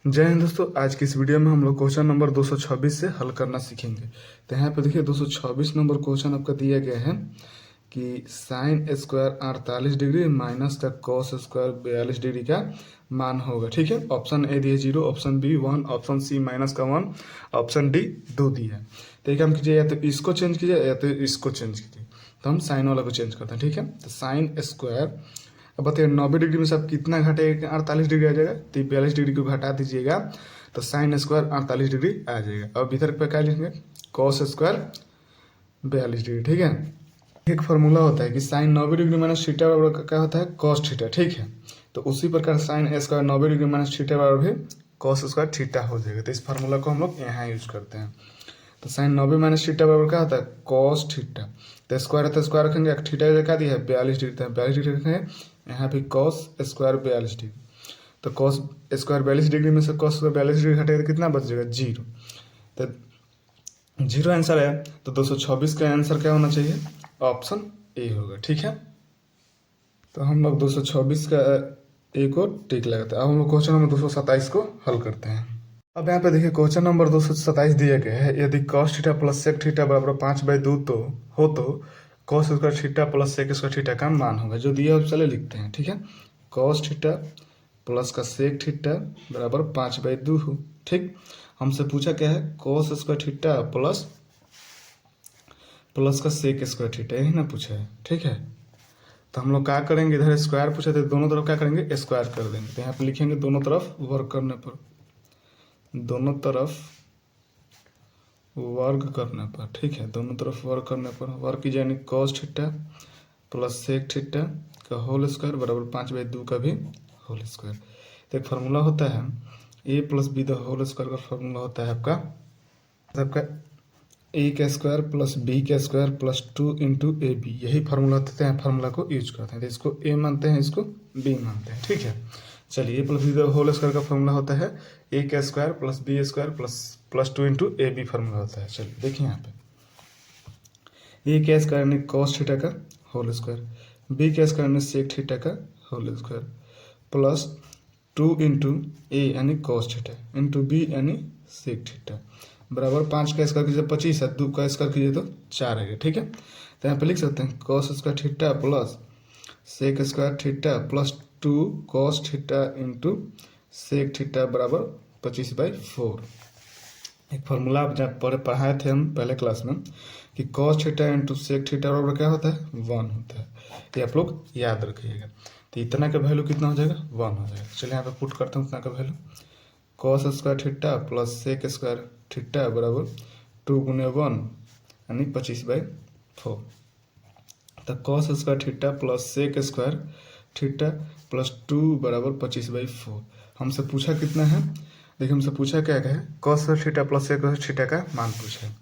जय हिंद दोस्तों। आज की इस वीडियो में हम लोग क्वेश्चन नंबर 226 से हल करना सीखेंगे। तो यहाँ पे देखिए 226 नंबर क्वेश्चन आपका दिया गया है कि साइन स्क्वायर 48 डिग्री माइनस का कॉस स्क्वायर 42 डिग्री का मान होगा। ठीक है, ऑप्शन ए दिए 0, option B 1, option C minus का 1, ऑप्शन डी 2 दिया है। तो एक काम कीजिए, या तो इसको चेंज कीजिए या तो इसको चेंज कीजिए। तो हम साइन वाला को चेंज करते हैं। ठीक है, तो साइन स्क्वायर, अब बताइए 90 डिग्री में से आप कितना घटाएगा? 48 डिग्री आ जाएगा। तो 42 डिग्री को घटा दीजिएगा तो साइन स्क्वायर 48 डिग्री आ जाएगा। अब इधर पे क्या लिखेंगे? Cos square 42 degree. ठीक है, एक फार्मूला होता है कि साइन 90 डिग्री माइनस थीटा बराबर क्या होता है? Cos theta. ठीक है, तो उसी प्रकार sine square 90 degree minus theta बराबर भी कॉस स्क्वायर थीटा हो जाएगा। तो इस फार्मूला को हम लोग यहाँ यूज करते हैं। तो साइन 90 माइनस थीटा बराबर क्या होता है? Cos theta. तो स्क्वायर है तो स्क्वायर रखेंगे, थीटा क्या दिया है? 42 डिग्री। तो 42 डिग्री रखेंगे, यहाँ पे कॉस स्क्वायर 42 डिग्री। तो कॉस स्क्वायर 42 डिग्री में से कॉस स्क्वायर 42 डिग्री घटेगा तो कितना बच जाएगा? 0। तो 0 आंसर है, तो 226 का आंसर क्या होना चाहिए? ऑप्शन ए होगा। ठीक है, तो हम लोग 226 का ए को टिक लगाते हैं। अब हम लोग क्वेश्चन नंबर 227 को हल करते हैं। अब यहाँ पे देखिए क्वेश्चन नंबर 227 दिया गया है, यदि cos theta plus sec theta बराबर 5/2 तो cos square theta plus sec square theta का मान होगा। जो दिया है चले लिखते हैं। ठीक है, कॉस थीटा प्लस का सेक थीटा बराबर 5/2 हो। ठीक, हमसे पूछा क्या है? कॉस स्क्वायर थीटा प्लस का सेक स्क्वायर थीटा, यही ना पूछा है। ठीक है, तो हम लोग क्या करेंगे? इधर स्क्वायर पूछा तो दोनों तरफ क्या करेंगे? स्क्वायर कर देंगे। तो यहाँ पे लिखेंगे दोनों तरफ वर्क करने पर, दोनों तरफ वर्ग करने पर। ठीक है, दोनों तरफ वर्ग करने पर वर्ग की यानी cos theta plus sec theta का होल स्क्वायर बराबर 5/2 का भी होल स्क्वायर। तो एक फार्मूला होता है A plus B the whole square का फार्मूला होता है आपका ए का स्क्वायर प्लस बी का square plus 2 into A B. यही फार्मूला होता है, फार्मूला को यूज करते हैं। तो इसको ए मानते हैं, इसको बी मानते हैं। ठीक है, चलिए A plus B the whole square का फार्मूला होता है ए का square plus B square plus 2 into A B formula होता है। चलिए देखिए यहाँ पे ए का स्क्वायर यानी कॉस थीटा का होल स्क्वायर, बी का स्क्वायर यानी सेक थीटा का होल स्क्वायर प्लस 2 इंटू ए यानी कॉस थीटा इंटू बी यानी सेक थीटा बराबर 5 का स्क्वायर कीजिए 25 है, 2 का स्क्वायर कीजिए तो 4 है। ठीक है, तो यहाँ पे लिख सकते हैं cos square theta plus sec square theta plus 2 cos theta into sec theta बराबर 25/4। एक फार्मूला आप जब पढ़ाए थे हम पहले क्लास में कि cos theta into sec theta बराबर क्या होता है? 1 होता है। ये आप लोग याद रखिएगा। तो इतना का वैल्यू कितना हो जाएगा? 1 हो जाएगा। चलिए यहाँ पे पुट करते हैं उतना का value. Cos square theta plus sec square theta बराबर 2 गुने 1 यानी 25/4। तो cos square theta plus sec square theta plus 2 बराबर 25/4। हमसे पूछा कितना है? देखिए हमसे पूछा क्या है? Cos square theta plus sec square theta का मान पूछा है।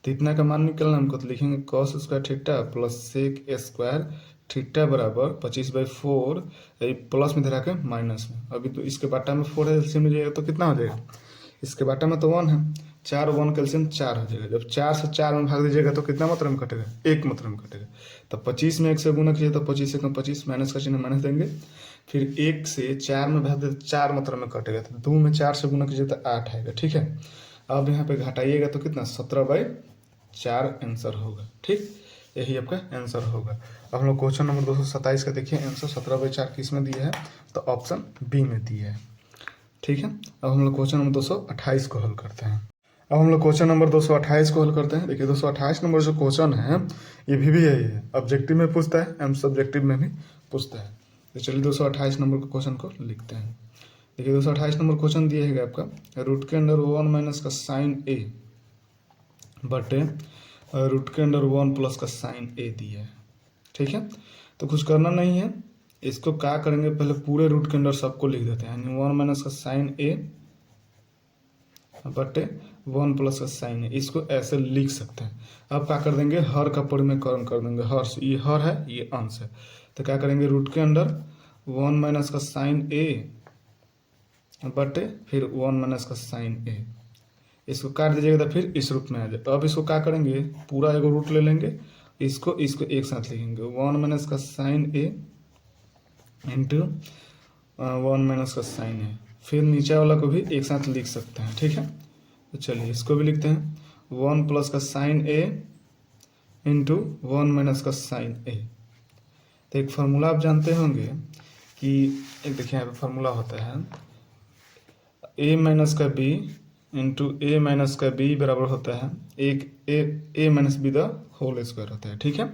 तो इतना का मान निकलना हमको, तो लिखेंगे cos square theta plus sec square theta बराबर 25/4, प्लस में धरा के माइनस में। अभी तो इसके बाटा में 4 है, एलसीएम में जाएगा तो कितना हो जाएगा? इसके बाटा में तो 1 है, 4 1 कैल्शियम 4 हो जाएगा। जब 4 से 4 में भाग दीजिएगा तो कितना मात्रा में कटेगा? 1 मात्रा में कटेगा। तो 25 में 1 से गुना कीजिए तो 25 से कम 25, माइनस का चिन्ह माइनस देंगे। फिर 1 से 4 में भाग दे 4 मात्रा में कटेगा। तो 2 में 4 से गुना कीजिए तो 8 आएगा। ठीक है, अब यहाँ पे घटाइएगा तो कितना? 17/4 आंसर होगा। ठीक, यही आपका आंसर होगा। अब हम लोग क्वेश्चन नंबर 227 का देखिए आंसर 17/4 किस में दिया है? तो ऑप्शन बी में दिया है। ठीक है, अब हम लोग क्वेश्चन नंबर 228 को हल करते हैं। अब हम लोग क्वेश्चन नंबर 228 को हल करते हैं। देखिए 228 नंबर जो क्वेश्चन है ये भी यही है, ऑब्जेक्टिव में पूछता है एंड सब्जेक्टिव में भी पूछता है। तो चलिए 228 नंबर के क्वेश्चन को लिखते हैं। देखिए 228 नंबर क्वेश्चन दिया है आपका रूट के अंडर 1 माइनस का साइन ए बटे रूट के अंडर 1 प्लस का साइन ए दिया है। ठीक है, तो कुछ करना नहीं है, इसको क्या करेंगे? पहले पूरे रूट के अंदर सबको लिख देते हैं, यानी 1 माइनस का साइन ए बटे 1 प्लस का साइन ए। इसको ऐसे लिख सकते हैं। अब क्या कर देंगे? हर का परिमेयकरण कर देंगे। हर से ये हर है, ये अंश है, तो क्या करेंगे? रूट के अंदर 1 माइनस का साइन ए बटे फिर 1 माइनस का साइन ए। इसको काट दीजिएगा तो फिर इस रूप में आ जाए। तो अब इसको क्या करेंगे? पूरा एगो रूट ले लेंगे, इसको एक साथ लिखेंगे 1 माइनस का साइन ए इंटू 1 माइनस का साइन ए। फिर नीचे वाला को भी एक साथ लिख सकते हैं, ठीक है। तो चलिए इसको भी लिखते हैं, 1 प्लस का साइन ए इंटू 1 माइनस का साइन ए। तो एक फार्मूला आप जानते होंगे कि एक देखिए यहाँ पे फार्मूला होता है ए माइनस का बी इंटू ए माइनस का बी बराबर होता है एक A minus B the whole square होता है, ठीक है।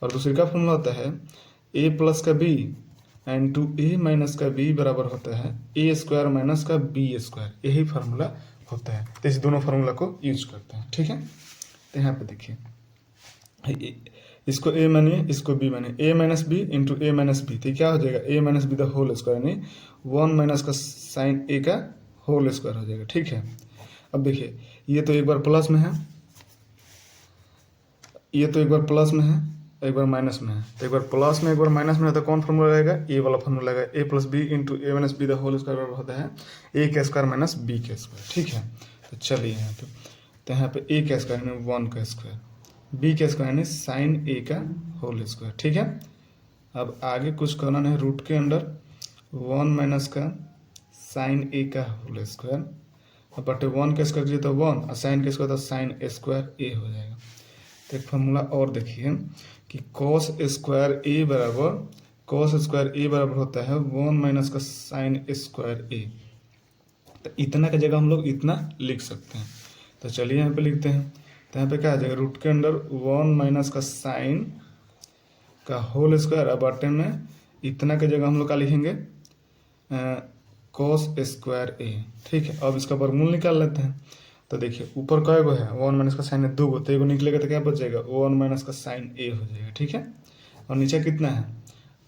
और दूसरे का फॉर्मूला होता है ए प्लस का बी इंटू ए माइनस का बी बराबर होता है ए स्क्वायर माइनस का बी स्क्वायर, यही फार्मूला होता है। तो इस दोनों फार्मूला को यूज करते हैं, ठीक है। तो यहाँ पे देखिए इसको ए मानिए, इसको बी मानिए, A minus B into A minus B, तो क्या हो जाएगा A minus B the whole square, यानी 1 माइनस का साइन ए का होल स्क्वायर हो जाएगा, ठीक है। अब देखिए ये तो एक बार प्लस में है, ये तो एक बार प्लस में है, एक बार माइनस में है। तो एक बार प्लस में एक बार माइनस में है तो कौन फार्मूला रहेगा, ए वाला फार्मूला रहेगा, A plus B into A minus B the whole square बराबर होता है ए का स्क्वायर माइनस बी का स्क्वायर, ठीक है। तो चलिए यहाँ पे, तो यहाँ पे ए का स्क्वायर यानी 1 का स्क्वायर, बी का स्क्वायर यानी साइन ए का होल स्क्वायर, ठीक है। अब आगे कुछ करना नहीं, रूट के अंडर 1 माइनस का साइन ए का होल स्क्वायर, अब बटे 1 का स्क्वायर कीजिए तो 1 और साइन का स्क्वायर तो साइन स्क्वायर ए हो जाएगा। तो एक फार्मूला और देखिए कि कॉस स्क्वायर ए बराबर होता है 1 माइनस का साइन स्क्वायर ए। तो इतना की जगह हम लोग इतना लिख सकते हैं। तो चलिए यहाँ पे लिखते हैं, तो यहाँ पे क्या आ जाएगा, रूट के अंडर 1 माइनस का साइन का होल स्क्वायर, अब बटे में इतना की जगह हम लोग क्या लिखेंगे, कॉस स्क्वायर ए, ठीक है। अब इसका वर्गमूल निकाल लेते हैं। तो देखिए ऊपर कय गो है, 1 माइनस का साइन है 2 गो, तो एगो निकलेगा तो क्या बच जाएगा 1 माइनस का साइन ए हो जाएगा, ठीक है। और नीचे कितना है,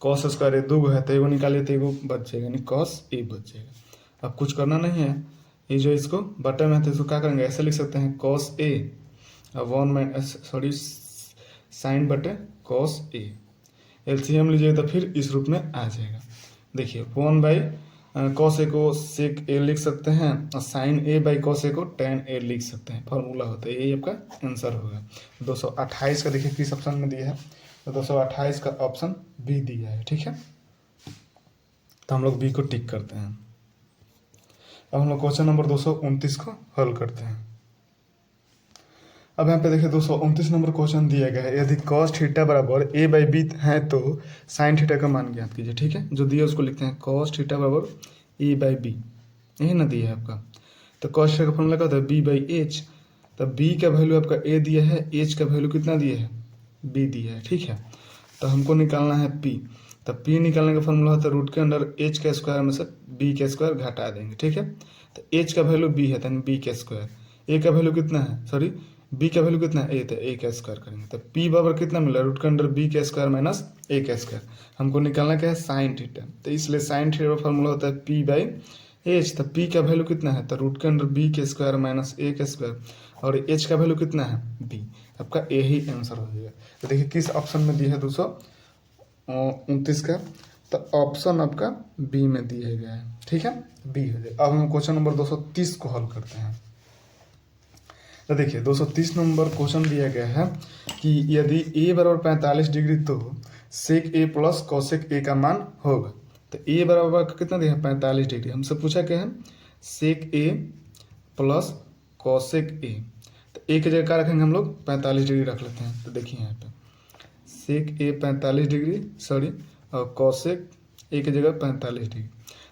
कॉस स्क्वायर ए 2 गो है, तो एगो निकालिए तो एगो बच जाएगा, यानी कॉस ए बच जाएगा। अब कुछ करना नहीं है, ये जो इसको बटन में है तो इसको क्या करेंगे, ऐसे लिख सकते हैं कॉस ए और 1 माइनस साइन बटे कॉस ए, एलसीएम लीजिएगा तो फिर इस रूप में आ जाएगा। देखिए 1 बाई कॉस ए को सेक ए लिख सकते हैं और sign A by cos A को टेन ए लिख सकते हैं, फार्मूला होता है, यही आपका आंसर होगा। 228 का देखिए किस ऑप्शन में दिया है, तो 228 का ऑप्शन बी दिया है, ठीक है। तो हम लोग बी को टिक करते हैं। अब हम लोग क्वेश्चन नंबर 229 को हल करते हैं। अब यहाँ पे देखिए 229 नंबर क्वेश्चन दिया गया है, यदि cos थीटा बराबर ए बाई बी है तो साइन थीटा का मान ज्ञात कीजिए, ठीक है। जो दिया उसको लिखते हैं cos थीटा बराबर ए बाई बी, यही ना दिया है आपका। तो cos थीटा का फॉर्मूला क्या होता है, बी बाई एच। तो बी का वैल्यू आपका ए दिया है, एच का वैल्यू कितना दिया है, बी दिया है, ठीक है। तो हमको निकालना है पी, तो पी निकालने का फॉर्मूला होता है रूट के अंडर एच का स्क्वायर में से बी का स्क्वायर घटा देंगे, ठीक है। तो एच का वैल्यू बी है, तो बी का स्क्वायर, ए का वैल्यू कितना है, सॉरी बी का वैल्यू कितना है, ए, तो ए का स्क्वायर करेंगे। तो पी बराबर कितना मिला, रूट के अंडर बी का स्क्वायर माइनस ए का स्क्वायर। हमको निकालना क्या है, साइन थीटा, तो इसलिए साइन थीटा का फॉर्मूला होता है पी बाई एच। तो पी का वैल्यू कितना है, तो रूट के अंडर बी का स्क्वायर माइनस ए का स्क्वायर, और एच का वैल्यू कितना है, बी। आपका ए ही आंसर हो जाएगा। तो देखिए किस ऑप्शन में दिया है 229 का, तो ऑप्शन आपका बी में दिया गया है, ठीक है, बी हो जाएगा। अब हम क्वेश्चन नंबर 230 को हल करते हैं। तो देखिए 230 नंबर क्वेश्चन दिया गया है कि यदि ए बराबर 45 डिग्री तो सेक ए प्लस कॉसेक ए का मान होगा। तो ए बराबर कितना दिया है, 45 डिग्री। हमसे पूछा क्या है, सेक ए प्लस कॉसेक ए। तो ए की जगह क्या रखेंगे हम लोग, 45 डिग्री रख लेते हैं। तो देखिए यहाँ पे सेक ए 45 डिग्री, सॉरी, और कॉसेक ए की जगह 45 डिग्री।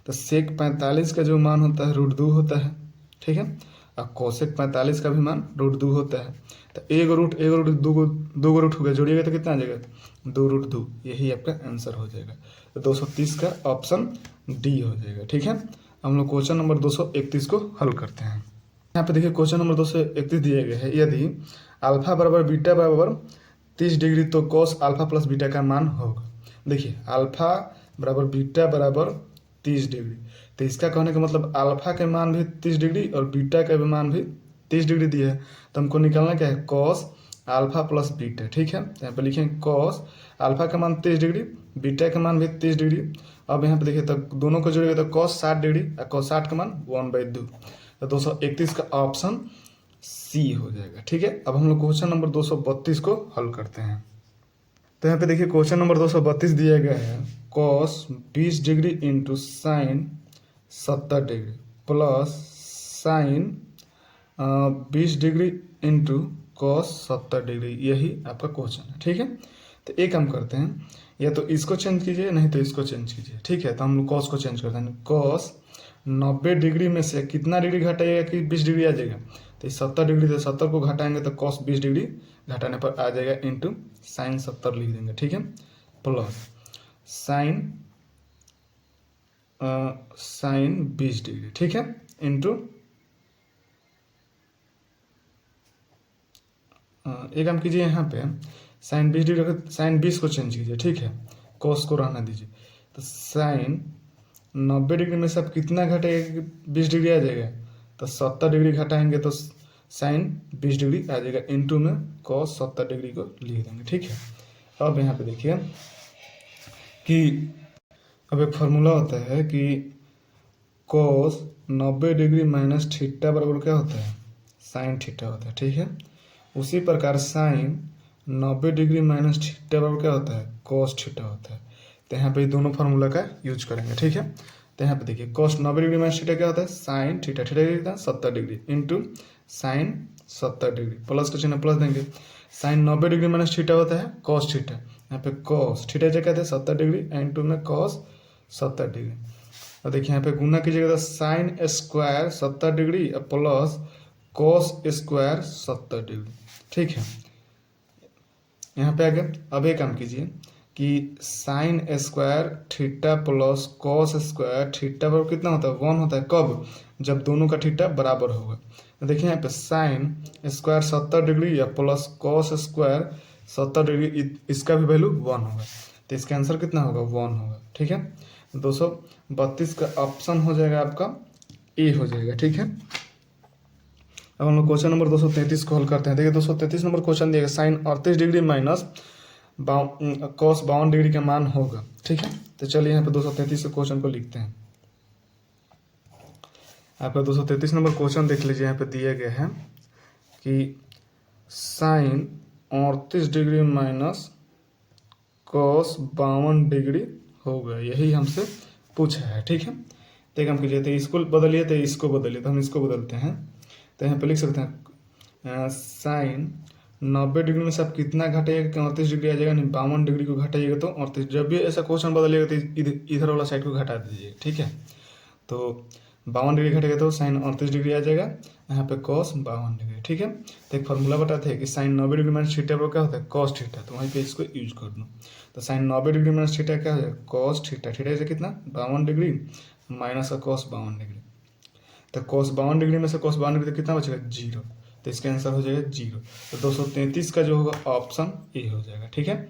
तो सेक 45 का जो मान होता है रूट 2 होता है, ठीक है, और कोसेक 45 का भी मान रूट 2 होता है। तो एक रूट दो गो रूट हो गया, जोड़िएगा तो कितना आ जाएगा, 2 रूट 2, यही आपका आंसर हो जाएगा। तो 230 का ऑप्शन डी हो जाएगा, ठीक है। हम लोग क्वेश्चन नंबर 231 को हल करते हैं। यहाँ पे देखिए क्वेश्चन नंबर 231 दिया गया है, यदि अल्फा बराबर बीटा बराबर 30 डिग्री तो कॉस अल्फा प्लस बीटा का मान होगा। देखिए अल्फा बराबर बीटा बराबर 30 डिग्री, तो इसका कहने का मतलब अल्फा के मान भी 30 डिग्री और बीटा का भी मान भी 30 डिग्री दिया है। तो हमको निकालना क्या है, कॉस अल्फा प्लस बीटा, ठीक है। यहाँ पे लिखेंगे कॉस अल्फा का मान 30 डिग्री, बीटा का मान भी 30 डिग्री। अब यहाँ पे देखिए तो दोनों को जोड़िएगा तो कॉस 60 डिग्री और कॉस 60 का मान 1/2। तो 231 का ऑप्शन सी हो जाएगा, ठीक है। अब हम लोग क्वेश्चन नंबर 232 को हल करते हैं। तो यहाँ पे देखिए क्वेश्चन नंबर 232 दिया गया है, cos 20 degree into sign 70 degree plus sign 20 degree into cos 70 degree, यही आपका क्वेश्चन है। ठीक है, तो एक काम करते हैं, या तो इसको चेंज कीजिए नहीं तो इसको चेंज कीजिए। ठीक है, तो हम लोग कॉस को चेंज करते हैं। कॉस 90 डिग्री में से कितना डिग्री घटाइएगा कि 20 डिग्री आ जाएगा, तो 70 डिग्री से 70 को घटाएंगे तो कॉस 20 डिग्री घटाने पर आ जाएगा इंटू साइन 70 लिख देंगे। ठीक है, प्लस साइन 20 डिग्री। ठीक है, इंटू एक काम कीजिए, यहाँ पे साइन 20 डिग्री, साइन 20 को चेंज कीजिए। ठीक है, कॉस को रहना दीजिए। तो साइन 90 डिग्री में से अब कितना घटेगा कि 20 डिग्री आ जाएगा, तो 70 डिग्री घटाएंगे तो साइन 20 डिग्री आ जाएगा इंटू में कॉस 70 डिग्री को लिख देंगे। ठीक है, अब यहाँ पे देखिए कि अब एक फार्मूला होता है कि कॉस 90 डिग्री माइनस थीटा बराबर क्या होता है, साइन थीटा होता है। ठीक है, उसी प्रकार साइन 90 डिग्री माइनस थीटा बराबर क्या होता है, कॉस थीटा होता है। तो यहाँ पे दोनों फार्मूला का यूज करेंगे। ठीक है, तो यहाँ पे देखिए कॉस 90 डिग्री माइनस थीटा क्या होता है, साइन थीटा, थीटा कितना 70 degree into sign 70 degree, plus का चिन्ह प्लस देंगे। साइन 90 डिग्री माइनस थीटा होता है कॉस थीटा, यहाँ पे कॉस थीटा जो कहते हैं 70 डिग्री इंटू में कॉस 70 डिग्री। और देखिए यहाँ पे गुना कीजिएगा तो sine square 70 degree plus cos square 70 degree. ठीक है, यहाँ पे आगे अब एक काम कीजिए कि sine square theta plus cos square theta बराबर कितना होता है, 1 होता है। कब, जब दोनों का थीटा बराबर होगा। तो देखिए यहाँ पे साइन स्क्वायर 70 डिग्री या प्लस कॉस स्क्वायर 70 डिग्री, इसका भी वैल्यू 1 होगा, तो इसका आंसर कितना होगा, 1 होगा। ठीक है, 232 का ऑप्शन हो जाएगा आपका ए हो जाएगा। ठीक है, अब हम लोग क्वेश्चन नंबर 233 को हल करते हैं। देखिए 233 नंबर क्वेश्चन दिया sine 38 degree minus cos 52 degree का मान होगा। ठीक है, तो चलिए यहाँ पे 233 के क्वेश्चन को लिखते हैं। आपका 233 नंबर क्वेश्चन देख लीजिए, यहाँ पे दिया गया है कि sine 38 degree minus cos 52 degree होगा, यही हमसे पूछा है। ठीक है, तो एक हम कीजिए, तो इसको बदलिए तो इसको बदलिए, तो हम इसको बदलते हैं। तो यहाँ पे लिख सकते हैं साइन 90 डिग्री में से आप कितना घटाइएगा कि 38 डिग्री आ जाएगा, नहीं 52 डिग्री को घटाइएगा तो 38। जब भी ऐसा क्वेश्चन बदलिएगा तो इधर वाला साइड को घटा दीजिए। ठीक है, तो 52 डिग्री घटेगा तो साइन 38 डिग्री आ जाएगा, यहाँ पे कॉस 52 डिग्री। ठीक है, तो एक फार्मूला बताते हैं कि साइन 90 डिग्री माइनस थीटा पर क्या होता है, कॉस थीटा, तो वहीं पे इसको यूज कर दो। तो साइन 90 डिग्री माइनस थीटा क्या हो जाएगा, कॉस थीटा, थीटा से कितना 52 डिग्री माइनस का कॉस 52 डिग्री, तो कॉस 52 डिग्री में से कॉस 52 डिग्री तो कितना बचेगा, 0, तो इसका आंसर हो जाएगा 0। तो 233 का जो होगा ऑप्शन ए हो जाएगा। ठीक है,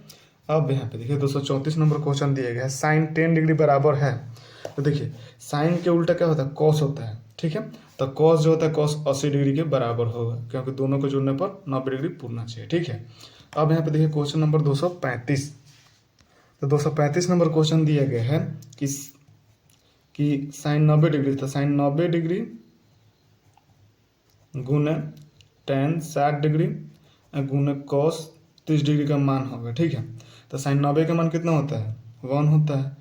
अब यहाँ पे देखिए 234 नंबर क्वेश्चन दिया गया है, साइन 10 डिग्री बराबर है। तो देखिए साइन के उल्टा क्या होता है, कॉस होता है। ठीक है, तो कॉस जो होता है कॉस 80 डिग्री के बराबर होगा, क्योंकि दोनों को जोड़ने पर 90 डिग्री पूरना चाहिए। ठीक है, अब यहाँ पे देखिए क्वेश्चन नंबर 235। तो 235 नंबर क्वेश्चन दिया गया है कि साइन 90 डिग्री, तो साइन 90 डिग्री गुने टेन 60 डिग्री गुने कॉस 30 डिग्री का मान होगा। ठीक है, तो साइन 90 का मान कितना होता है, 1 होता है।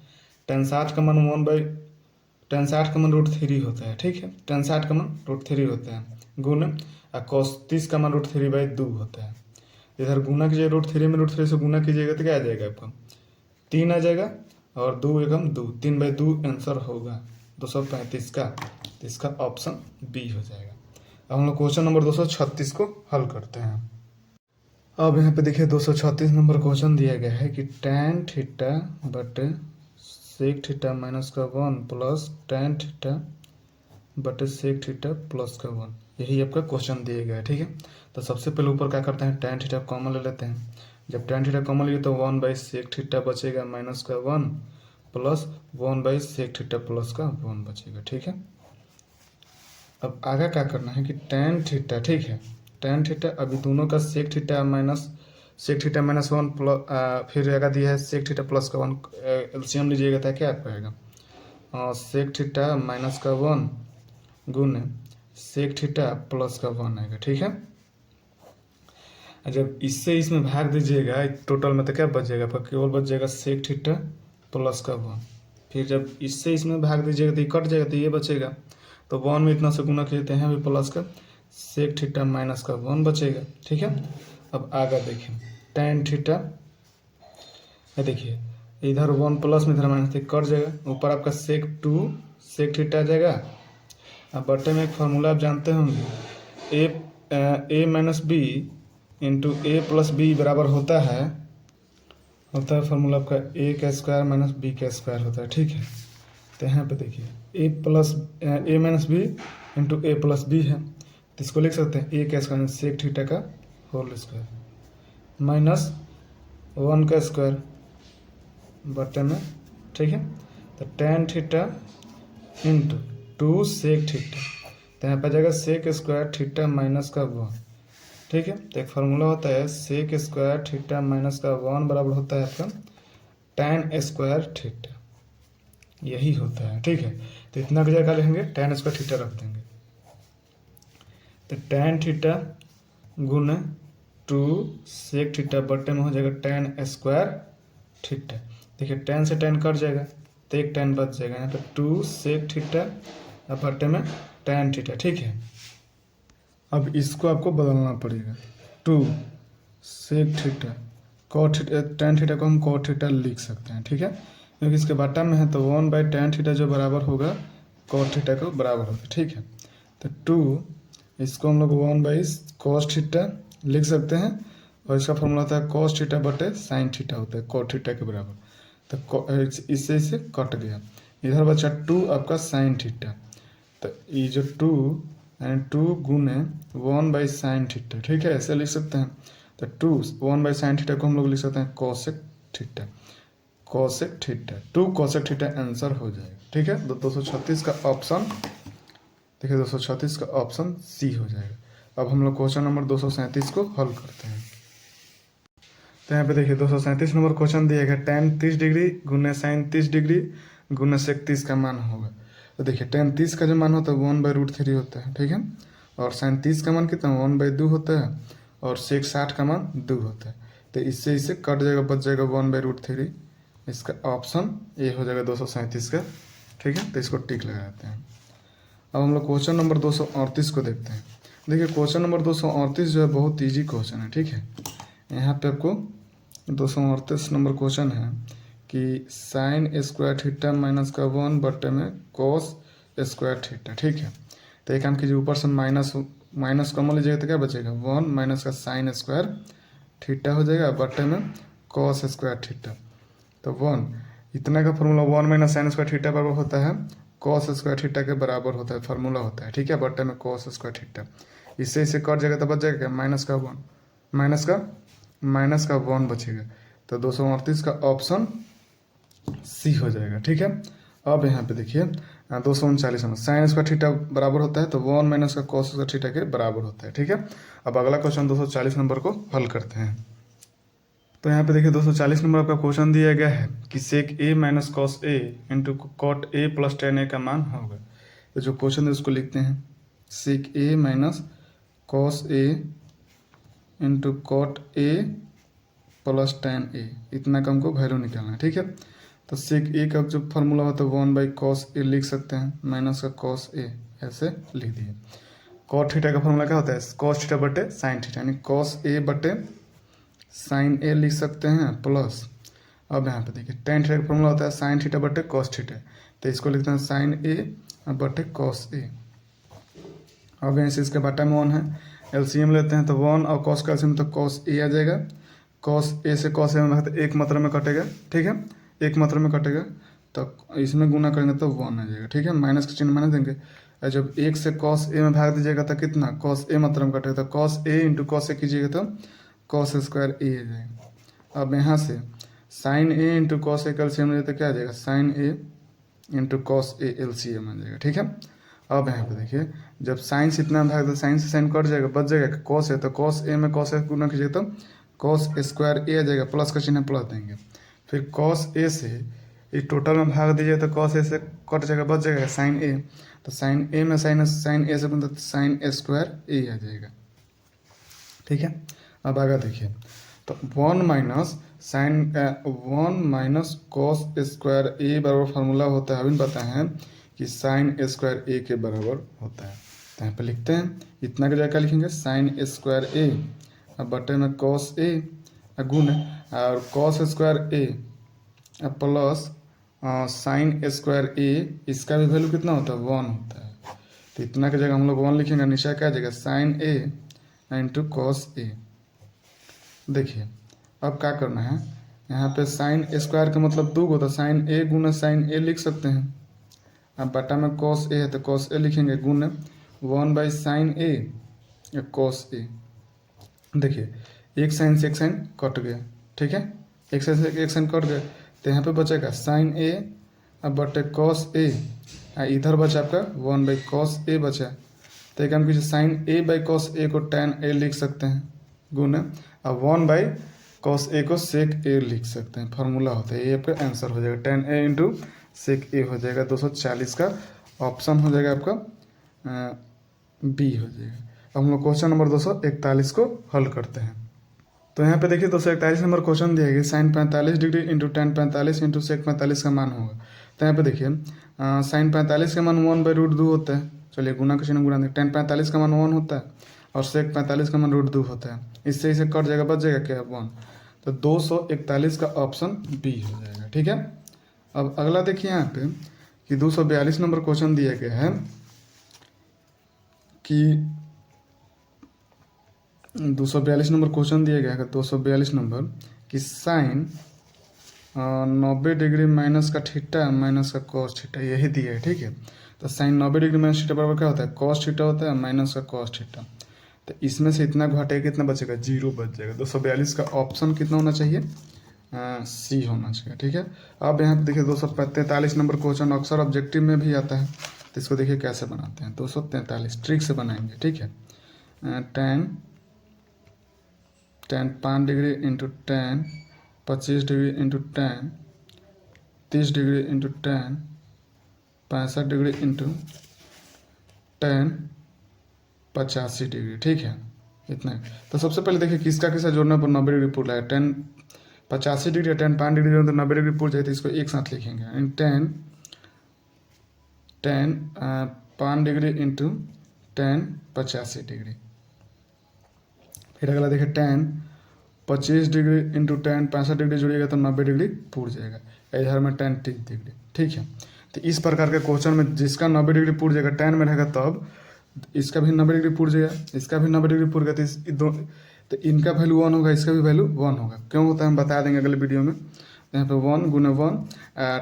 टेन 60 का मान 1/tan60 √3 होता है। ठीक है, tan 60 का मान √3 होता है गुने cos 30 का मान √3/2 होता है। इधर गुना कीजिए, √3 में √3 से गुना कीजिएगा तो क्या आ जाएगा आपका, 3 आ जाएगा, और 2 एकम 2, 3/2 आंसर होगा 235 का, तो इसका ऑप्शन बी हो जाएगा। अब हम लोग क्वेश्चन नंबर 236 को हल करते हैं। अब यहाँ पे देखिए 236 नंबर क्वेश्चन दिया गया है कि tan थीटा बटे सेक थीटा माइनस का 1 प्लस tan थीटा बटे सेक थीटा प्लस का 1, यही आपका क्वेश्चन दिया गया है। ठीक है, तो सबसे पहले ऊपर क्या करते हैं, tan थीटा कॉमन ले लेते हैं। जब tan थीटा कॉमन लिए तो 1/सेक थीटा बचेगा माइनस का 1 प्लस 1/सेक थीटा प्लस का 1 बचेगा। ठीक है, अब आगे क्या करना है कि tan थीटा, ठीक है, tan थीटा अभी दोनों का सेक थीटा माइनस 1 प्लस फिर जगह दिया है सेक थीटा प्लस का 1, एलसीएम लीजिएगा तो क्या पाएगा, सेक थीटा माइनस का 1 गुने सेक थीटा प्लस का 1 आएगा। ठीक है, जब इससे इसमें भाग दीजिएगा टोटल में तो क्या बचेगा आपका, केवल बच जाएगा सेक थीटा प्लस का 1। फिर जब इससे इसमें भाग दीजिएगा तो ये कट जाएगा, तो ये बचेगा। तो 1 में इतना से गुना कर लेते हैं, अभी प्लस का सेक थीटा माइनस का 1 बचेगा। ठीक है, अब आगे देखिए tan थीटा, ये देखिए इधर 1 प्लस में इधर माइनस कट जाएगा, ऊपर आपका सेक 2 सेक थीटा आ जाएगा। अब बटे में एक फार्मूला आप जानते होंगे, A minus B into A plus B बराबर होता है फार्मूला आपका ए का स्क्वायर माइनस बी का स्क्वायर होता है। ठीक है, तो यहाँ पे देखिए A minus B into A plus B है, तो इसको लिख सकते हैं ए का स्क्वायर सेक थीटा का होल स्क्वायर माइनस 1 का स्क्वायर बटे में। ठीक है, तो tan theta into 2 sec theta, तो यहाँ पर जाएगा सेक स्क्वायर थीटा माइनस का 1। ठीक है, तो एक फार्मूला होता है सेक स्क्वायर थीटा माइनस का 1 बराबर होता है आपका tan स्क्वायर थीटा, यही होता है। ठीक है, तो इतना की जगह लिखेंगे tan स्क्वायर थीटा रख देंगे, तो tan थीटा गुने 2 सेक थीटा बटे में हो जाएगा tan स्क्वायर थीटा। देखिए tan से tan कट जाएगा तो एक tan बच जाएगा, यहाँ पे 2 सेक थीटा और बटे में tan थीटा। ठीक है, अब इसको आपको बदलना पड़ेगा, 2 sec theta cot theta, tan theta को हम कॉट थीटा लिख सकते हैं। ठीक है, क्योंकि इसके बटा में है तो 1/tan थीटा जो बराबर होगा कॉट थीटा को बराबर होगा। ठीक है, तो 2 इसको हम लोग 1/cos थीटा लिख सकते हैं, और इसका फॉर्मूला होता है cos थीटा बटे sin थीटा होता है cot थीटा के बराबर। तो इससे इसे कट गया, इधर बचा 2 आपका sin थीटा, तो ये जो 2 यानी 2 गुने 1/sin थीटा। ठीक है, ऐसे लिख सकते हैं, तो 1/sin थीटा को हम लोग लिख सकते हैं cosec theta, cosec theta 2 cosec theta answer हो जाएगा। ठीक है, तो 236 का ऑप्शन देखिए 236 का ऑप्शन सी हो जाएगा। अब हम लोग क्वेश्चन नंबर 237 को हल करते हैं। तो यहाँ पे देखिए 237 नंबर क्वेश्चन दिया गया tan 30 डिग्री गुने sin 30 डिग्री गुने sec 30 का मान होगा। तो देखिए tan 30 का जो मान होता है 1/√3 होता है। ठीक है, और sin 30 का मान कितना 1/2 होता है, और sec 60 का मान 2 होता है। तो इससे इसे कट जाएगा, बच जाएगा 1/√3, इसका ऑप्शन ए हो जाएगा 237 का। ठीक है, तो इसको टिक लगाते हैं। अब हम लोग क्वेश्चन नंबर 238 को देखते हैं। देखिए क्वेश्चन नंबर 238 जो है बहुत ईजी क्वेश्चन है। ठीक है, यहाँ पे आपको 238 नंबर क्वेश्चन है कि sin स्क्वायर थीटा माइनस का 1 बटे में cos स्क्वायर थीटा। ठीक है, तो एक काम कीजिए, ऊपर से माइनस कॉमन लीजिएगा तो क्या बचेगा 1 माइनस का sin स्क्वायर थीटा हो जाएगा बटे में cos स्क्वायर थीटा। तो 1 इतना का formula 1 minus sin square theta बराबर होता है cos स्क्वायर थीटा के बराबर होता है, फार्मूला होता है। ठीक है, बटे में cos स्क्वायर थीटा, इससे इसे कट जाएगा तो बच जाएगा माइनस का 1 बचेगा। तो 238 का ऑप्शन सी हो जाएगा। ठीक है, अब यहाँ पे देखिए 239 में sin स्क्वायर थीटा बराबर होता है तो 1 माइनस का cos स्क्वायर थीटा के बराबर होता है। ठीक है, अब अगला क्वेश्चन 240 नंबर को हल करते हैं। तो यहाँ पे देखिए 240 नंबर आपका क्वेश्चन दिया गया है कि sec a minus cos a into cot a plus tan a का मान होगा। तो जो क्वेश्चन है उसको लिखते हैं, sec a minus cos a into cot a plus tan a, इतना का हमको वैल्यू निकालना है। ठीक है, तो सेक ए का जो फार्मूला होता है 1/cos ए लिख सकते हैं, माइनस का cos ए ऐसे लिख दिए। कॉट थीटा का फार्मूला क्या होता है cos थीटा बटे sin थीटा, यानी cos ए बटे sin ए लिख सकते हैं प्लस, अब यहाँ पे देखिए tan थीटा का फार्मूला होता है sin थीटा बटे cos थीटा, तो इसको लिखते हैं sin ए बटे cos ए। अब यहाँ से इसके बटा में 1 है, एलसीएम लेते हैं तो 1 और cos का एलसीएम तो cos ए आ जाएगा, cos ए से cos ए में एक मात्रा में कटेगा। ठीक है, एक मात्रा में कटेगा तो इसमें गुना करेंगे तो 1 आ जाएगा। ठीक है, माइनस का चिन्ह माइनस देंगे, और जब 1 से cos ए में भाग दीजिएगा तो कितना cos ए मात्रा में कटेगा, तो cos ए इंटू cos ए कीजिएगा तो cos स्क्वायर ए आ जाएगा। अब यहाँ से sin a into cos a का एलसीएम लेते तो क्या आ जाएगा sin a into cos a LCM आ जाएगा। ठीक है, अब यहाँ पे देखिए जब साइन से इतना भाग तो साइन से साइन कट जाएगा, बच जाएगा cos है, तो cos ए में cos ए गुना कीजिएगा तो cos स्क्वायर ए आ जाएगा, प्लस का चिन्ह प्लस देंगे, फिर cos ए से इस टोटल में भाग दीजिए तो cos ए से कट जाएगा, बच जाएगा sin ए, तो sin ए में sin ए से बनता तो sin स्क्वायर ए आ जाएगा। ठीक है, अब आगे देखिए तो 1 माइनस साइन 1 - cos² A बराबर फार्मूला होता है, अभी पता है कि साइन स्क्वायर ए के बराबर होता है। तो यहाँ पे लिखते हैं इतना की जगह क्या लिखेंगे, साइन स्क्वायर ए अब बटे में कॉस ए गुण और कॉस स्क्वायर ए प्लस साइन स्क्वायर ए, इसका भी वैल्यू कितना होता है 1 होता है। तो इतना की जगह हम लोग 1 लिखेंगे, नीचे क्या आ जाएगा sign A into cos A. देखिए अब क्या करना है, यहाँ पे साइन स्क्वायर का मतलब 2 होता है, साइन ए गुना साइन ए लिख सकते हैं। अब बटा में कॉस ए है तो कॉस ए लिखेंगे गुण 1/sin ए कॉस ए। देखिए एक साइन से एक साइन कट गया, ठीक है, एक साइन से एक साइन कट गया, तो यहाँ पे बचेगा साइन ए अब बटे कॉस ए, इधर बचा आपका 1/cos ए बचा। तो एक हम कीजिए साइन a/cos ए को tan a लिख सकते हैं गुण, अब 1/cos ए को sec a लिख सकते हैं, फार्मूला होता है, ये आपका आंसर हो जाएगा tan a into sec a हो जाएगा। 240 का ऑप्शन हो जाएगा आपका बी हो जाएगा। अब हम लोग क्वेश्चन नंबर 241 को हल करते हैं। तो यहाँ पे देखिए 241 नंबर क्वेश्चन दिया गया, sine 45 degree into tan 45 into sec 45 का मान होगा। तो यहाँ पे देखिए साइन 45 का मान 1/√2 होता है, चलिए गुना के चिन्ह गुना दें, tan 45 का मान 1 होता है और सेक 45 का मान √2 होता है, इससे इसे कट जाएगा, बच जाएगा क्या 1। तो 241 का ऑप्शन बी हो जाएगा, ठीक है। अब अगला देखिए यहाँ पे कि 242 नंबर क्वेश्चन दिया गया है कि 242 नंबर क्वेश्चन दिया गया है 242 नंबर कि साइन 90 डिग्री माइनस का थीटा माइनस का कॉस थीटा, यही दिया है, ठीक है। तो साइन 90 डिग्री माइनस थीटा बराबर क्या होता है, कॉस थीटा होता है माइनस का कॉस थीटा। तो इसमें से इतना घटेगा कितना बचेगा, 0 बच जाएगा। 242 का ऑप्शन कितना होना चाहिए, सी होना चाहिए, ठीक है। अब यहाँ पे देखिए 243 नंबर क्वेश्चन अक्सर ऑब्जेक्टिव में भी आता है, तो इसको देखिए कैसे बनाते हैं। 243 ट्रिक से बनाएंगे, ठीक है। tan 5 degree into tan 25 degree into tan 30 degree into tan 65 degree into tan 85 degree, ठीक है, इतना। तो सबसे पहले देखिए किसका किसका जोड़ने पर 90 डिग्री पूरा है, tan 85 डिग्री tan 5 डिग्री जोड़ने तो 90 डिग्री पूर जाए, तो इसको एक साथ लिखेंगे tan 5 degree into tan 85 degree. फिर अगला देखिए tan 25 degree into tan 65 degree जोड़िएगा तो 90 डिग्री पूर जाएगा, इधर में tan 30 डिग्री, ठीक है। तो इस प्रकार के क्वेश्चन में जिसका 90 डिग्री पूर जाएगा tan में रहेगा, तब इसका भी 90 डिग्री पूर जाएगा, इसका भी 90 डिग्री पूर गया, तो इनका वैल्यू 1 होगा, इसका भी वैल्यू 1 होगा। क्यों होता है हम बता देंगे अगले वीडियो में। यहाँ पे 1 गुना 1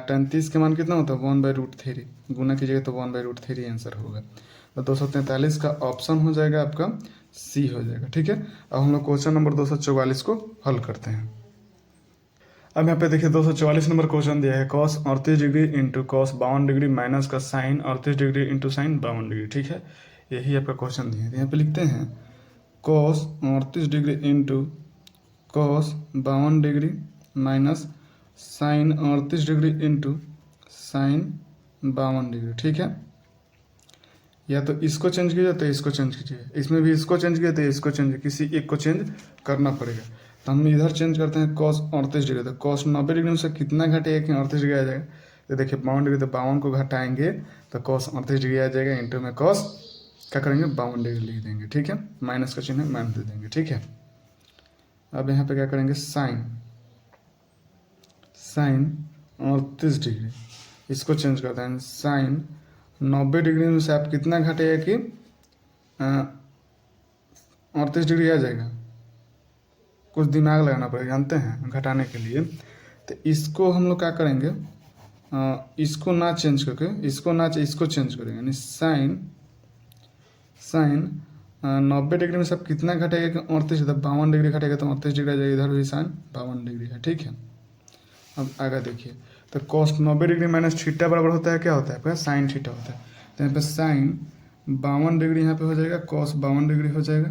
tan 30 के मान कितना होता है 1/√3, गुना कीजिएगा तो 1/√3 आंसर होगा। तो 243 का ऑप्शन हो जाएगा आपका सी हो जाएगा, ठीक है। अब हम लोग क्वेश्चन नंबर 244 को हल करते हैं। अब यहाँ पे देखिए 244 नंबर क्वेश्चन दिया है, cos 38 degree into cos 52 degree minus का sine 38 degree into sine 52 degree, ठीक है। यही आपका क्वेश्चन दिया है। यहाँ पे लिखते हैं cos 38 degree into cos 52 degree minus sine 38 degree into sine 52 degree, ठीक है। या तो इसको चेंज कीजिए तो इसको चेंज कीजिए, इसमें भी इसको चेंज किया तो इसको चेंज, किसी एक को चेंज करना पड़ेगा। तो हम इधर चेंज करते हैं cos 38 डिग्री, तो cos 90 डिग्री में से कितना घटेगा कि 38 डिग्री आ जाएगा। तो देखिए 52 डिग्री, तो 52 को घटाएंगे तो cos 38 डिग्री आ जाएगा, इंटू में cos क्या करेंगे 52 डिग्री लिख देंगे, ठीक है, माइनस का चिन्ह माइनस दे देंगे, ठीक है। अब यहाँ पे क्या करेंगे साइन 38 डिग्री, इसको चेंज करते हैं साइन 90 डिग्री में से आप कितना घटेगा कि 38 डिग्री आ जाएगा। कुछ दिमाग लगाना पड़ेगा, जानते हैं, घटाने के लिए। तो इसको हम लोग क्या करेंगे, इसको ना चेंज करके इसको चेंज करेंगे, यानी साइन 90 डिग्री में सब कितना घटेगा कि 38, 52 डिग्री घटेगा तो 38 डिग्री आ जाएगा, इधर भी साइन 52 डिग्री है, ठीक है। अब आगे देखिए, तो cos 90 डिग्री माइनस थीटा बराबर होता है क्या होता है आपका साइन थीटा होता है। तो यहाँ पे साइन 52 डिग्री यहाँ पे हो जाएगा, cos 52 डिग्री हो जाएगा,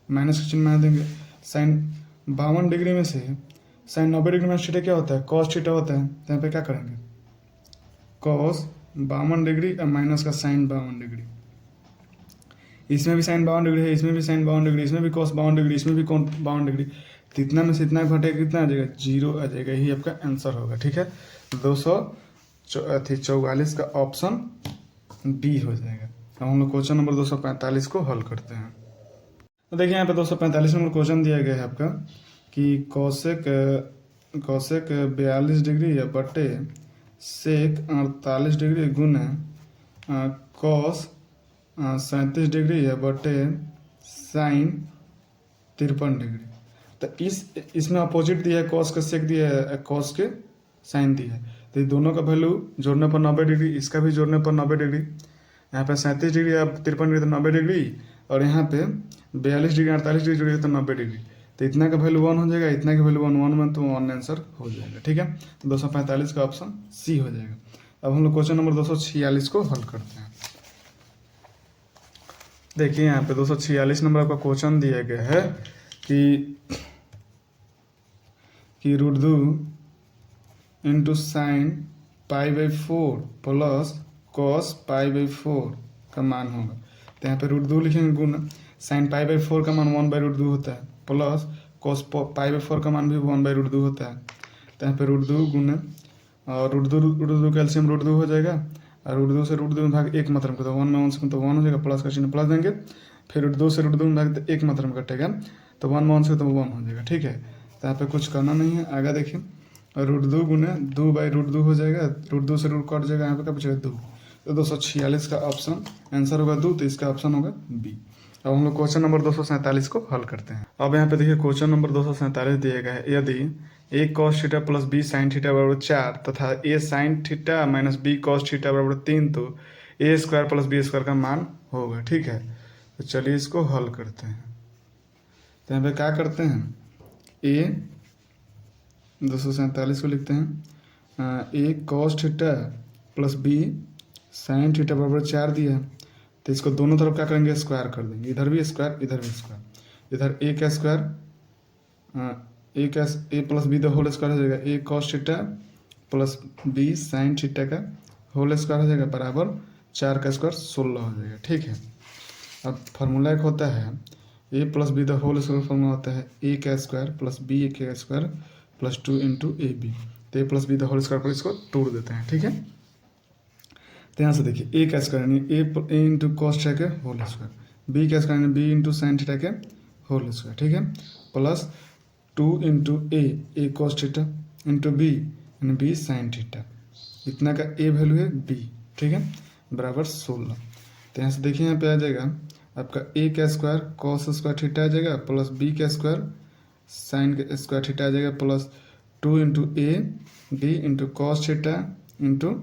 माइनस का चिन्ह मान देंगे। साइन 52 डिग्री में से साइन 90 डिग्री माइनस थीटा क्या होता है, cos थीटा होता है। तो यहाँ पे क्या करेंगे cos 52 डिग्री और माइनस का साइन 52 डिग्री, इसमें भी साइन 52 डिग्री है, इसमें भी साइन 52 डिग्री, इसमें भी cos 52 डिग्री, इसमें भी cos 52 डिग्री। तो इतना में से इतना घटेगा कितना आ जाएगा, 0 आ जाएगा। यही आपका आंसर होगा। ठीक है, 244 का ऑप्शन बी हो जाएगा। अब हम लोग क्वेश्चन नंबर 245 को हल करते हैं। तो देखिए यहाँ पे 245 नंबर क्वेश्चन दिया गया है आपका कि कौशिक 42 डिग्री या बटे सेक 48 डिग्री गुना कॉस 37 डिग्री या बटे साइन 53 डिग्री। तो इसमें अपोजिट दिया है, कॉस का सेक दिया है, कॉस के साइन दिया है। तो ये दोनों का वैल्यू जोड़ने पर 90 डिग्री, इसका भी जोड़ने पर 90 डिग्री। यहाँ पे 37 डिग्री या 53 डिग्री तो 90 डिग्री, और यहाँ पे 42 डिग्री 48 डिग्री जोड़िए तो 90 डिग्री। तो इतना का वैल्यू 1 हो जाएगा, इतना का वैल्यू 1 में, तो 1 आंसर हो जाएगा। ठीक है, तो 245 का ऑप्शन सी हो जाएगा। अब हम लोग क्वेश्चन नंबर 246 को हल करते हैं। देखिए यहाँ पे 246 नंबर का क्वेश्चन दिया गया है कि √2 इंटू साइन π/4 प्लस कॉस π/4 का मान होगा। तो यहाँ पे √2 लिखेंगे गुना साइन π/4 का मान 1/√2 होता है, प्लस कॉस π/4 का मान भी 1/√2 होता है। तो यहाँ पे √2 गुना और √2 कैल्शियम √2 हो जाएगा, और √2 से √2 में भाग एक मात्रा में, तो 1 में 1 से तो 1 हो जाएगा, प्लस का चिन्ह प्लस देंगे, फिर √2 से √2 में भाग तो एक मात्रा में कटेगा, तो 1 में 1 से तो 1 हो जाएगा। ठीक है, तो यहाँ पे कुछ करना नहीं है, आगे देखिए √2 गुना 2/√2 हो जाएगा, √2 से √2 कट जाएगा, यहाँ पे क्या बचेगा 2। तो 246 का ऑप्शन आंसर होगा 2, तो इसका ऑप्शन होगा बी। अब हम लोग क्वेश्चन नंबर 247 को हल करते हैं। अब यहाँ पे देखिए क्वेश्चन नंबर 247 दिया गया है, यदि a cos theta plus b sin theta बराबर 4 तथा a sin theta minus b cos theta बराबर 3, तो a square plus b square का मान होगा। ठीक है, तो चलिए इसको हल करते हैं। तो यहाँ पे क्या करते हैं, a 247 को लिखते हैं, a cos theta plus b sin theta बराबर 4 दिया है, तो इसको दोनों तरफ क्या करेंगे, स्क्वायर कर देंगे, इधर भी स्क्वायर इधर भी स्क्वायर। इधर a का square a plus B the whole square हो जाएगा, a cos theta plus b sin theta का होल स्क्वायर हो जाएगा बराबर 4 का स्क्वायर 16 हो जाएगा। ठीक है, अब फार्मूला एक होता है a plus B the whole square, formula होता है a का स्क्वायर प्लस b का square plus 2 into A B. तो a plus B the whole square पर इसको तोड़ देते हैं। ठीक है, तो यहाँ से देखिए a का स्क्वायर यानी a इंटू कॉस थीटा के होल स्क्वायर, b का स्क्वायर यानी b इंटू साइन थीटा के होल स्क्वायर। ठीक है, प्लस 2 इंटू ए कॉस थीटा इंटू b यानी b साइन थीटा, इतना का a वैल्यू है b। ठीक है, बराबर 16। तो यहाँ से देखिए यहाँ पे आ जाएगा आपका a का स्क्वायर कॉस स्क्वायर थीटा आ जाएगा, प्लस b का स्क्वायर साइन का स्क्वायर थीटा आ जाएगा, plus 2 into A B into cos theta into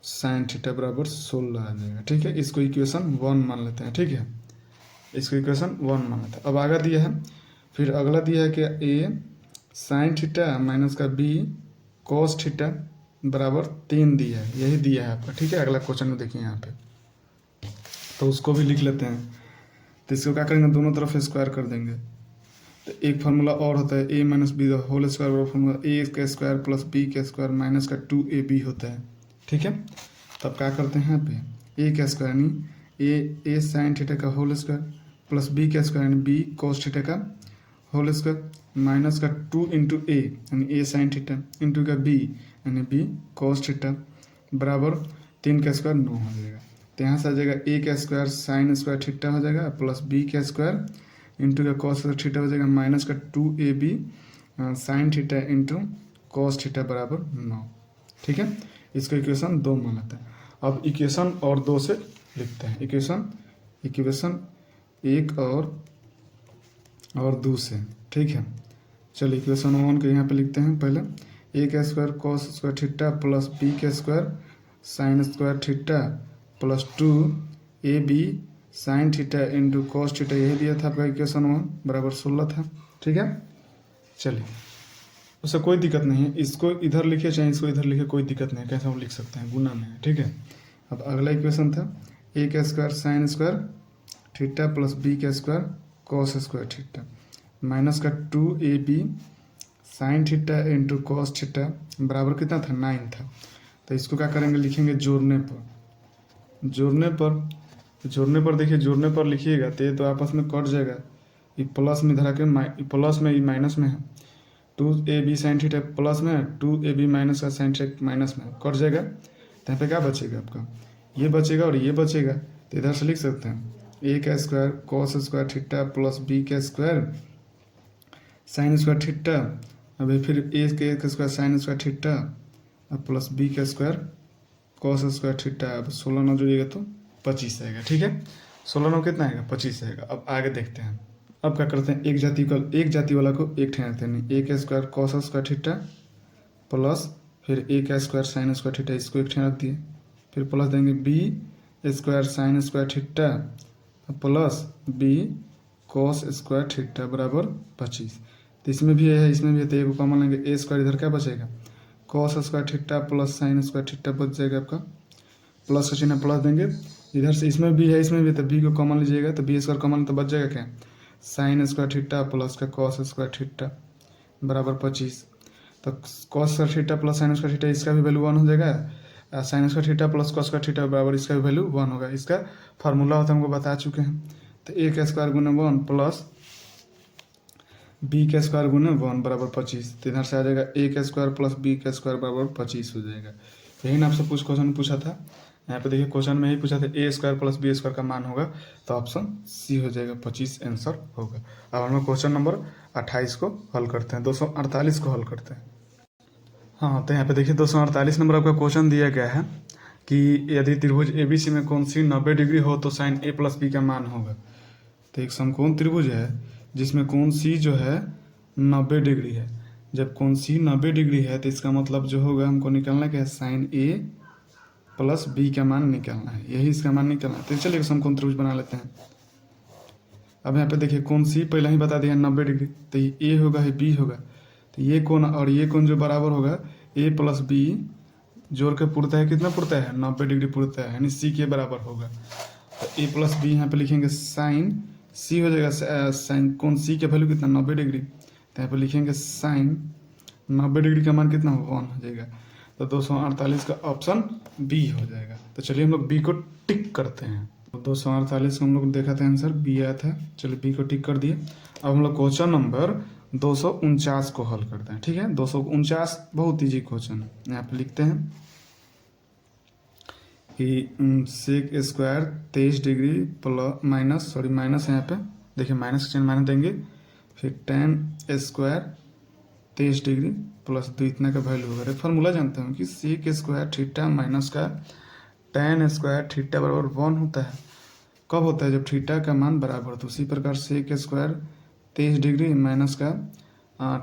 sine theta बराबर 16 आ जाएगा। ठीक है, इसको इक्वेशन 1 मान लेते हैं। ठीक है, इसको इक्वेशन 1 मान लेते हैं। अब आगे दिया है, फिर अगला दिया है कि a साइन थीटा माइनस का b कॉस थीटा बराबर 3 दिया है, यही दिया है आपका। ठीक है, अगला क्वेश्चन में देखिए यहाँ पे, तो उसको भी लिख लेते हैं। तो इसको क्या करेंगे, दोनों तरफ स्क्वायर कर देंगे। तो एक फार्मूला और होता है a minus B the whole square बराबर फार्मूला a का स्क्वायर प्लस b का स्क्वायर माइनस का 2ab होता है। ठीक है, तब क्या करते हैं यहाँ पे a का स्क्वायर यानी a साइन थीटा का होल स्क्वायर प्लस b का स्क्वायर यानी b कॉस थीटा का होल स्क्वायर माइनस का 2 इंटू ए यानी a साइन थीटा इंटू का b यानी b कॉस थीटा बराबर 3 का स्क्वायर 9 हो जाएगा। तो यहाँ से आ जाएगा a का स्क्वायर साइन स्क्वायर थीटा हो जाएगा प्लस b का स्क्वायर इंटू का कॉस थीटा हो जाएगा माइनस का 2ab sine theta into cos theta बराबर 9। ठीक है, इसको इक्वेशन 2 मान लेते हैं। अब इक्वेशन और 2 से लिखते हैं, इक्वेशन 1 और 2 से। ठीक है, चलिए इक्वेशन 1 को यहाँ पे लिखते हैं। पहले a का square cos square theta plus b का square sine square theta plus 2ab sine theta into cos theta, यही दिया था आपका इक्वेशन 1 बराबर 16 था। ठीक है, चलिए उससे कोई दिक्कत नहीं है, इसको इधर लिखे चाहे इसको इधर लिखे, कोई दिक्कत नहीं है, कैसे हम लिख सकते हैं, गुना में है। ठीक है, अब अगला इक्वेशन था a का square sine square theta plus b का square cos square theta minus का 2ab sine theta into cos theta बराबर कितना था 9 था। तो इसको क्या करेंगे, लिखेंगे जोड़ने पर देखिए जोड़ने पर लिखिएगा तो ये तो आपस में कट जाएगा, ये प्लस में इधर आके प्लस में, ये माइनस में है, 2ab साइन थीटा प्लस में है, 2ab माइनस का साइन थीटा माइनस में कट जाएगा। तो यहाँ पे क्या बचेगा आपका, ये बचेगा और ये बचेगा। तो इधर से लिख सकते हैं a का square cos square theta plus b का स्क्वायर साइन स्क्वायर थीटा, अभी फिर a का स्क्वायर साइन स्क्वायर थीटा और प्लस b का स्क्वायर कॉस स्क्वायर थीटा। अब 16 नौ जोड़िएगा तो 25 आएगा। ठीक है, 16 नौ कितना आएगा, 25 आएगा। अब आगे देखते हैं, अब क्या करते हैं, एक जाति वाला को एक ठहराते हैं, a का square cos square theta plus फिर a का स्क्वायर साइन स्क्वायर थीटा, इसको एक ठहरा दिए, फिर प्लस देंगे b square sine square theta plus b cos square theta बराबर 25। तो इसमें भी है इसमें भी है, तो एक को कॉमन लेंगे, ए स्क्वायर इधर क्या बचेगा, cos square theta plus sine square theta बच जाएगा आपका, प्लस का चिन्ह प्लस देंगे, इधर से इसमें भी है इसमें भी, तो बी को कॉमन लीजिएगा, तो बी स्क्वायर कॉमन तो बच जाएगा क्या, साइन स्क्वायर थीटा प्लस का कॉस स्क्वायर थीटा बराबर 25। तो cos square theta plus sine square theta इसका भी वैल्यू 1 हो जाएगा, sine square theta plus cos square theta बराबर इसका भी वैल्यू 1 होगा। इसका फार्मूला होता है हमको बता चुके हैं। तो ए का स्क्वायर गुना 1 प्लस बी का स्क्वायर गुना 1 बराबर 25। तो इधर से आ जाएगा ए का स्क्वायर प्लस बी का स्क्वायर बराबर 25 हो जाएगा। यही ना आपसे कुछ क्वेश्चन पूछा था, यहाँ पे देखिए क्वेश्चन में ही पूछा था ए स्क्वायर प्लस बी स्क्वायर का मान होगा, तो ऑप्शन सी हो जाएगा, 25 आंसर होगा। अब हम लोग क्वेश्चन नंबर 28 को हल करते हैं, 248 को हल करते हैं। हाँ, तो यहाँ पे देखिए 248 नंबर आपका क्वेश्चन दिया गया है कि यदि त्रिभुज ABC में कोण सी 90 डिग्री हो तो साइन a प्लस बी का मान होगा। तो एक समकोण त्रिभुज है जिसमें कोण C जो है 90 डिग्री है। जब कोण C 90 डिग्री है तो इसका मतलब जो होगा हमको निकालना क्या है, साइन A प्लस बी का मान निकालना है, यही इसका मान निकालना है। तो चलिए समकोण त्रिभुज बना लेते हैं। अब यहाँ पे देखिए कोण C पहले ही बता दिया 90 डिग्री, तो ये A होगा ये B होगा, तो ये कोण और ये कोण जो बराबर होगा A प्लस बी जोड़ के पुरता है, कितना पुरता है 90 डिग्री पुरता है, यानी C के बराबर होगा। तो A प्लस बी यहाँ पे लिखेंगे साइन C हो जाएगा, साइन कोण C के वैल्यू कितना 90 डिग्री, तो यहाँ पे लिखेंगे साइन 90 डिग्री का मान कितना 1 हो जाएगा। तो 248 का ऑप्शन बी हो जाएगा। तो चलिए हम लोग बी को टिक करते हैं। तो 248 को हम लोग देखा था आंसर बी आया था, चलिए बी को टिक कर दिए। अब हम लोग क्वेश्चन नंबर 249 को हल करते हैं। ठीक है, 249 बहुत ईजी क्वेश्चन है। यहाँ पे लिखते हैं कि sec square 23 degree plus minus minus है, यहाँ पे देखिए माइनस का चिन्ह माइनस देंगे, फिर tan स्क्वायर 23 डिग्री प्लस 2 इतना का वैल्यू होगा। फार्मूला जानते हैं कि सेक स्क्वायर थीटा माइनस का tan स्क्वायर थीटा बराबर 1 होता है। कब होता है, जब थीटा का मान बराबर। तो उसी प्रकार सेक स्क्वायर 23 डिग्री माइनस का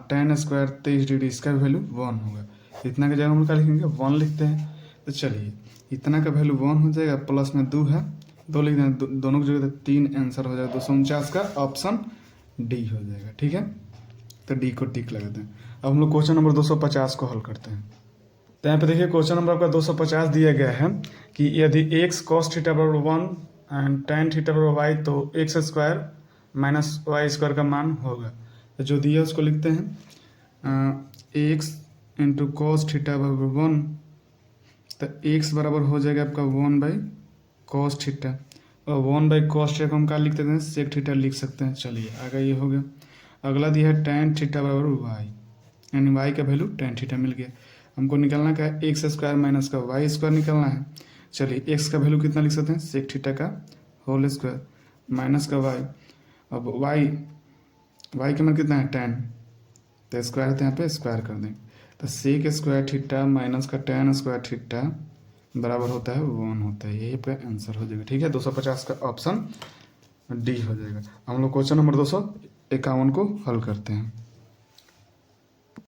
tan स्क्वायर 23 डिग्री, इसका वैल्यू 1 होगा। इतना का जगह हम क्या लिखेंगे 1 लिखते हैं। तो चलिए इतना का वैल्यू 1 हो जाएगा, प्लस में 2 है 2 लिख दें, दोनों की जगह 3 आंसर हो जाएगा। 249 का ऑप्शन डी हो जाएगा। ठीक है, तो डी को टिक लगा दें। अब हम लोग क्वेश्चन नंबर 250 को हल करते हैं। तो यहाँ पे देखिए क्वेश्चन नंबर आपका 250 दिया गया है कि यदि x cos थीटा बराबर 1 एंड tan थीटा बराबर y, तो x square minus Y square का मान होगा। तो जो दिया उसको लिखते हैं x इंटू कॉस थीटा बराबर 1, तो x बराबर हो जाएगा आपका 1 बाई कॉस थीटा, और 1 बाई कॉस थीटा को हम क्या लिख सकते हैं, सेक थीटा लिख सकते हैं। चलिए आगे ये हो गया। अगला दिया है tan थीटा बराबर y, यानी y का वैल्यू tan थीटा मिल गया। हमको निकालना क्या है, एक्स स्क्वायर माइनस का वाई स्क्वायर निकालना है। चलिए एक्स का वैल्यू कितना लिख सकते हैं, सेक थीटा का होल स्क्वायर माइनस का वाई, अब वाई का मान कितना है tan, तो स्क्वायर है तो यहाँ पे स्क्वायर कर देंगे। तो सेक स्क्वायर थीटा माइनस का tan स्क्वायर थीटा बराबर होता है 1 होता है, यही पे आंसर हो जाएगा। ठीक है, 250 का ऑप्शन डी हो जाएगा। हम लोग क्वेश्चन नंबर 251 को हल करते हैं।